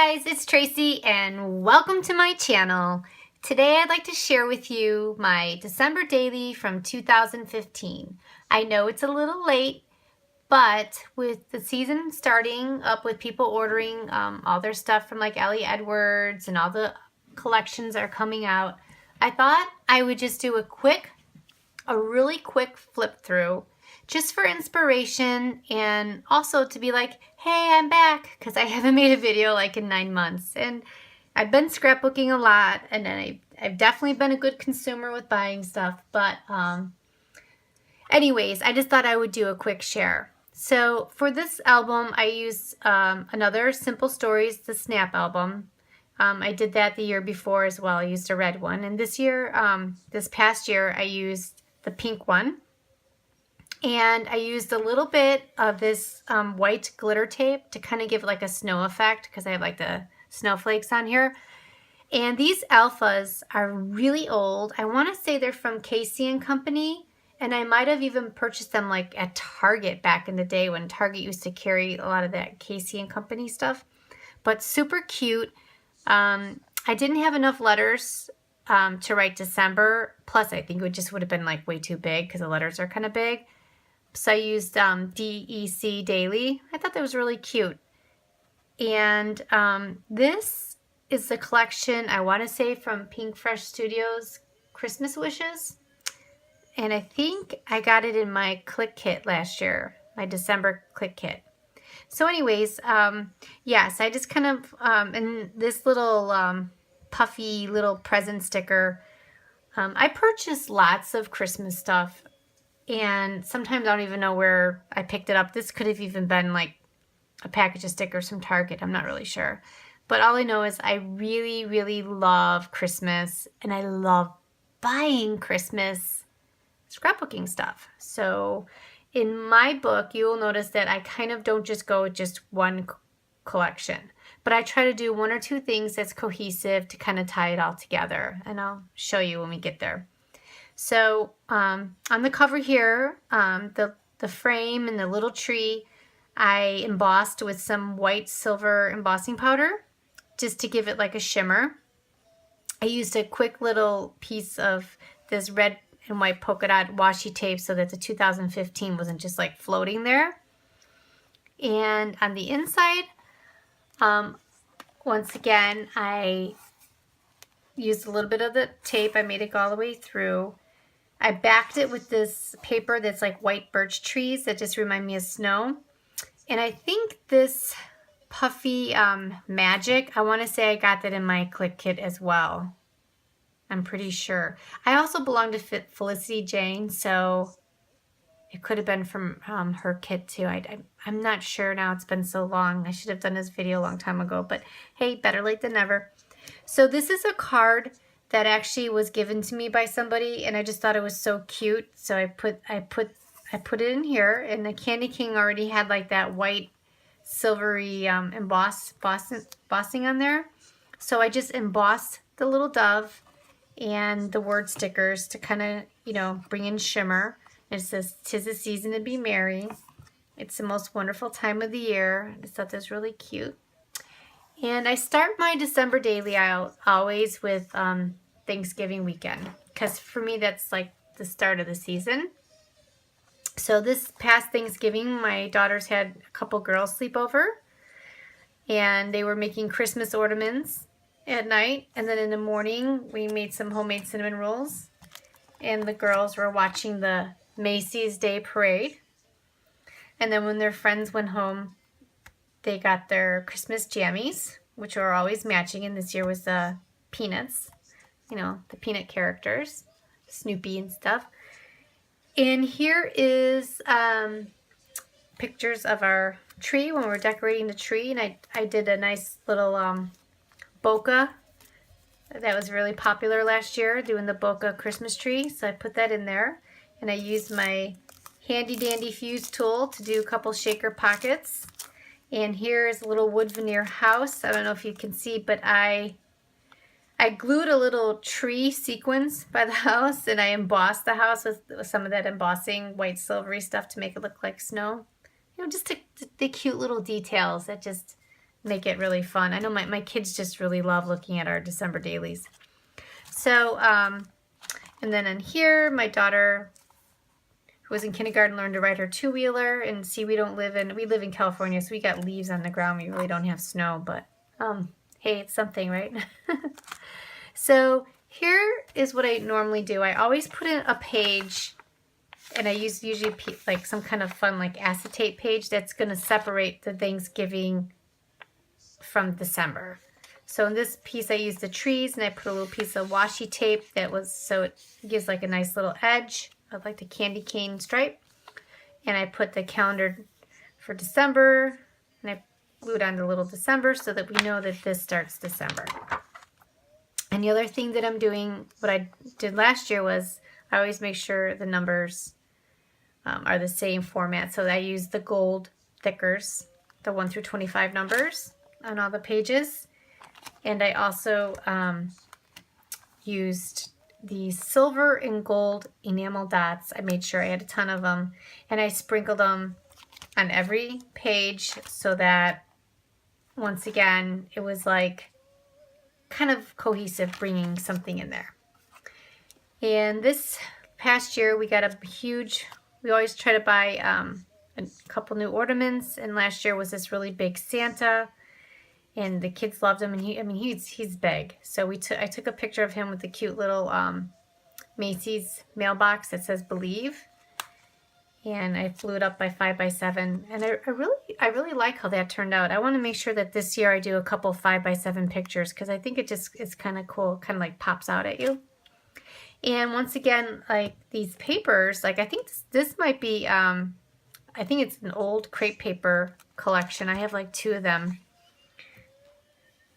guys, it's Tracy and welcome to my channel. Today I'd like to share with you my December daily from 2015. I know it's a little late, but with the season starting up with people ordering all their stuff from like Ellie Edwards and all the collections that are coming out, I thought I would just do a really quick flip through just for inspiration and also to be like, hey, I'm back, because I haven't made a video like in 9 months. And I've been scrapbooking a lot, and then I've definitely been a good consumer with buying stuff. But anyways, I just thought I would do a quick share. So for this album, I used another Simple Stories, the Snap album. I did that the year before as well. I used a red one. And this year, this past year, I used the pink one. And I used a little bit of this white glitter tape to kind of give like a snow effect, because I have like the snowflakes on here. And these alphas are really old. I want to say they're from Casey & Company. And I might have even purchased them like at Target back in the day when Target used to carry a lot of that Casey & Company stuff. But super cute. I didn't have enough letters to write December. Plus, I think it just would have been like way too big because the letters are kind of big. So I used DEC Daily. I thought that was really cute. And this is the collection, I want to say, from Pink Fresh Studios, Christmas Wishes. And I think I got it in my Click Kit last year, my December Click Kit. So anyways, yes, I just kind of, and this little puffy little present sticker, I purchased lots of Christmas stuff. And sometimes I don't even know where I picked it up. This could have even been like a package of stickers from Target. I'm not really sure. But all I know is I really, really love Christmas. And I love buying Christmas scrapbooking stuff. So in my book, you will notice that I kind of don't just go with just one collection. But I try to do one or two things that's cohesive to kind of tie it all together. And I'll show you when we get there. So on the cover here, the frame and the little tree, I embossed with some white silver embossing powder just to give it like a shimmer. I used a quick little piece of this red and white polka dot washi tape so that the 2015 wasn't just like floating there. And on the inside, once again, I used a little bit of the tape. I made it go all the way through. I backed it with this paper that's like white birch trees that just remind me of snow. And I think this puffy magic, I want to say I got that in my Click Kit as well. I'm pretty sure. I also belong to Felicity Jane, so it could have been from her kit too. I'm not sure now. It's been so long. I should have done this video a long time ago, but hey, better late than never. So this is a card that actually was given to me by somebody, and I just thought it was so cute. So I put it in here, and the Candy King already had like that white silvery embossing on there. So I just embossed the little dove and the word stickers to kind of, you know, bring in shimmer. And it says, "'Tis the season to be merry. It's the most wonderful time of the year." I just thought that was really cute. And I start my December daily out always with Thanksgiving weekend, because for me that's like the start of the season. So this past Thanksgiving, my daughters had a couple girls sleep over, and they were making Christmas ornaments at night. And then in the morning, we made some homemade cinnamon rolls, and the girls were watching the Macy's Day Parade. And then when their friends went home, they got their Christmas jammies, which were always matching, and this year was the Peanuts, you know, the Peanut characters, Snoopy and stuff. And here is pictures of our tree when we're decorating the tree, and I did a nice little bokeh that was really popular last year, doing the bokeh Christmas tree, so I put that in there, and I used my handy dandy fuse tool to do a couple shaker pockets. And here's a little wood veneer house. I don't know if you can see, but I glued a little tree sequence by the house, and I embossed the house with some of that embossing white silvery stuff to make it look like snow. You know, just the cute little details that just make it really fun. I know my kids just really love looking at our December dailies. So, and then in here, my daughter, who was in kindergarten, learned to ride her two-wheeler. And see, we live in California, so we got leaves on the ground. We really don't have snow, but hey, it's something, right? So here is what I normally do. I always put in a page, and I usually like some kind of fun like acetate page that's going to separate the Thanksgiving from December. So in this piece I used the trees, and I put a little piece of washi tape so it gives like a nice little edge of like the candy cane stripe. And I put the calendar for December, and I glued on the little December so that we know that this starts December. And the other thing that I'm doing, what I did last year, was I always make sure the numbers are the same format. So I use the gold thickers, the 1 through 25 numbers on all the pages. And I also used the silver and gold enamel dots. I made sure I had a ton of them, and I sprinkled them on every page so that, once again, it was like kind of cohesive, bringing something in there. And this past year we always try to buy a couple new ornaments, and last year was this really big Santa, and the kids loved him, and he's big. So I took a picture of him with the cute little Macy's mailbox that says Believe, and I flew it up by 5x7, and I really like how that turned out. I want to make sure that this year I do a couple 5x7 pictures, because I think it's kind of cool, kind of like pops out at you. And once again, like these papers, like I think this might be, I think it's an old crepe paper collection. I have like 2 of them.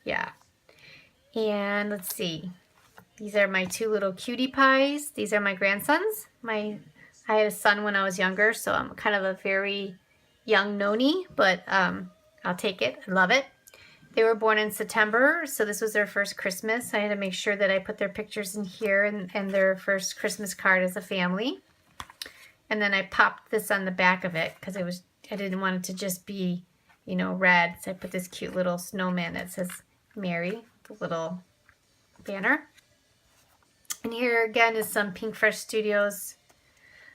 Yeah. And let's see. These are my 2 little cutie pies. These are my grandsons. I had a son when I was younger, so I'm kind of a very young noni, but I'll take it. I love it. They were born in September, so this was their first Christmas. I had to make sure that I put their pictures in here and their first Christmas card as a family. And then I popped this on the back of it because I didn't want it to just be, red. So I put this cute little snowman that says Mary, the little banner. And here again is some Pink Fresh Studios.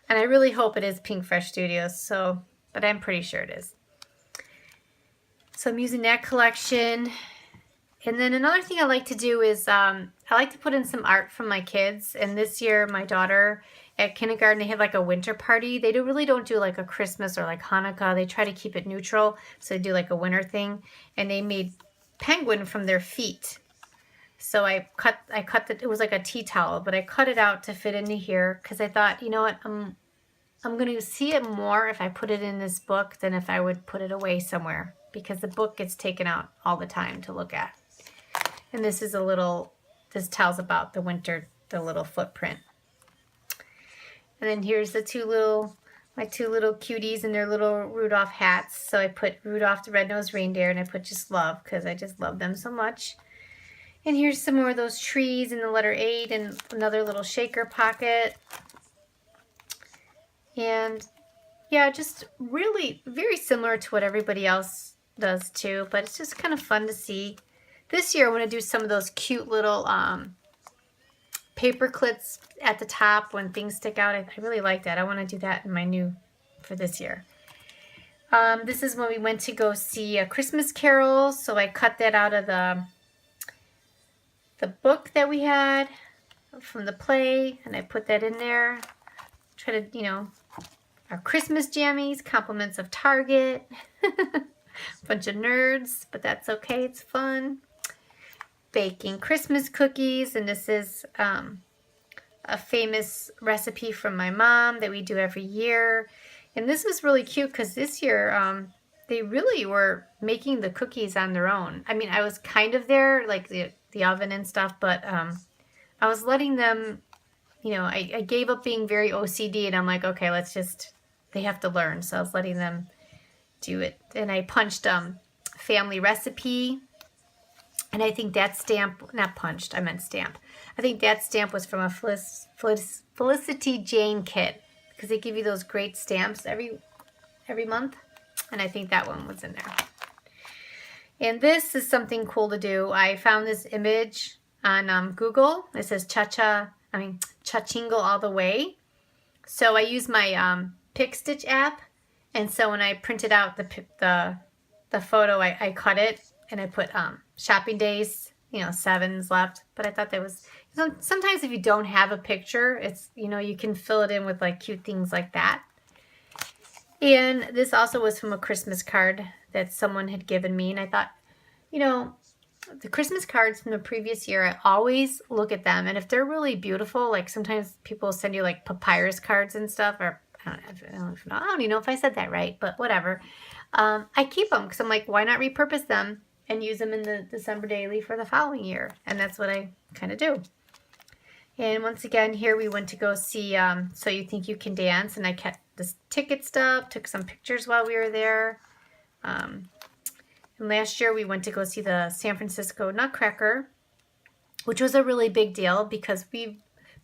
And I really hope it is Pink Fresh Studios, but I'm pretty sure it is. So I'm using that collection. And then another thing I like to do is I like to put in some art from my kids. And this year, my daughter at kindergarten, they have like a winter party. They really don't do like a Christmas or like Hanukkah. They try to keep it neutral. So they do like a winter thing. And they made penguin from their feet. So I cut it was like a tea towel, but I cut it out to fit into here because I thought, you know what, I'm going to see it more if I put it in this book than if I would put it away somewhere, because the book gets taken out all the time to look at. And this tells about the winter, the little footprint. And then here's my 2 little cuties in their little Rudolph hats. So I put Rudolph the Red-Nosed Reindeer, and I put just love because I just love them so much. And here's some more of those trees and the letter 8 and another little shaker pocket. And yeah, just really very similar to what everybody else does too, but it's just kind of fun to see. This year I want to do some of those cute little paper clips at the top when things stick out. I really like that. I want to do that in my for this year. This is when we went to go see A Christmas Carol, so I cut that out of the book that we had from the play, and I put that in there. Try to, our Christmas jammies, compliments of Target. Bunch of nerds, but that's okay, it's fun. Baking Christmas cookies, and this is a famous recipe from my mom that we do every year. And this was really cute because this year they really were making the cookies on their own. I mean, I was kind of there, like the oven and stuff, but I was letting them, I gave up being very OCD, and I'm like, okay, they have to learn. So I was letting them do it. And I punched family recipe. And I think that stamp, not punched, I meant stamp. I think that stamp was from a Felicity Jane kit, because they give you those great stamps every month. And I think that one was in there. And this is something cool to do. I found this image on Google. It says Cha-Chingle all the way. So I use my Pick Stitch app, and so when I printed out the photo, I cut it and I put shopping days, 7s left. But I thought that was, sometimes if you don't have a picture, it's, you can fill it in with like cute things like that. And this also was from a Christmas card that someone had given me, and I thought, the Christmas cards from the previous year, I always look at them, and if they're really beautiful, like sometimes people send you like papyrus cards and stuff, or I don't even know if I said that right, but whatever. I keep them because I'm like, why not repurpose them and use them in the December daily for the following year? And that's what I kind of do. And once again, here we went to go see So You Think You Can Dance, and I kept this ticket stub, took some pictures while we were there. And last year we went to go see the San Francisco Nutcracker, which was a really big deal because we've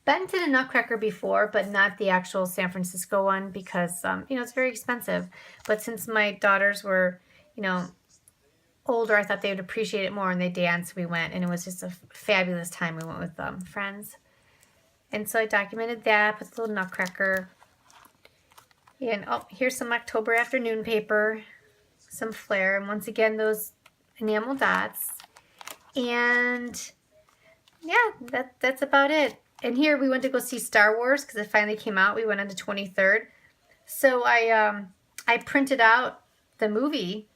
been to the Nutcracker before, but not the actual San Francisco one because, it's very expensive. But since my daughters were, older, I thought they would appreciate it more, and they danced. We went, and it was just a fabulous time. We went with friends. And so I documented that with a little Nutcracker. And here's some October afternoon paper, some flair, and once again those enamel dots. And yeah, that's about it. And here we went to go see Star Wars because it finally came out. We went on the 23rd. So I printed out the movie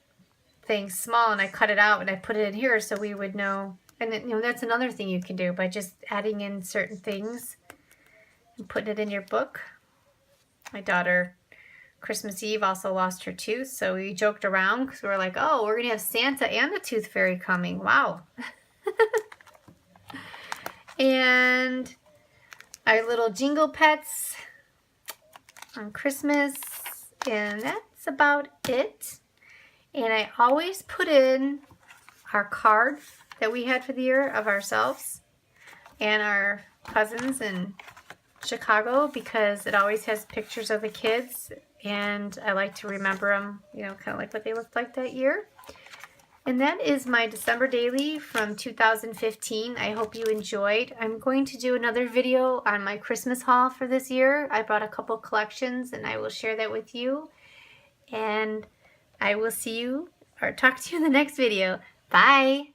thing small, and I cut it out and I put it in here so we would know. And that's another thing you can do by just adding in certain things and putting it in your book. My daughter, Christmas Eve, also lost her tooth, so we joked around because we were like, oh, we're going to have Santa and the Tooth Fairy coming. Wow. And our little jingle pets on Christmas, and that's about it. And I always put in our card that we had for the year of ourselves and our cousins in Chicago because it always has pictures of the kids, and I like to remember them, kind of like what they looked like that year. And that is my December daily from 2015. I hope you enjoyed. I'm going to do another video on my Christmas haul for this year. I brought a couple collections, and I will share that with you. And I will see you or talk to you in the next video. Bye!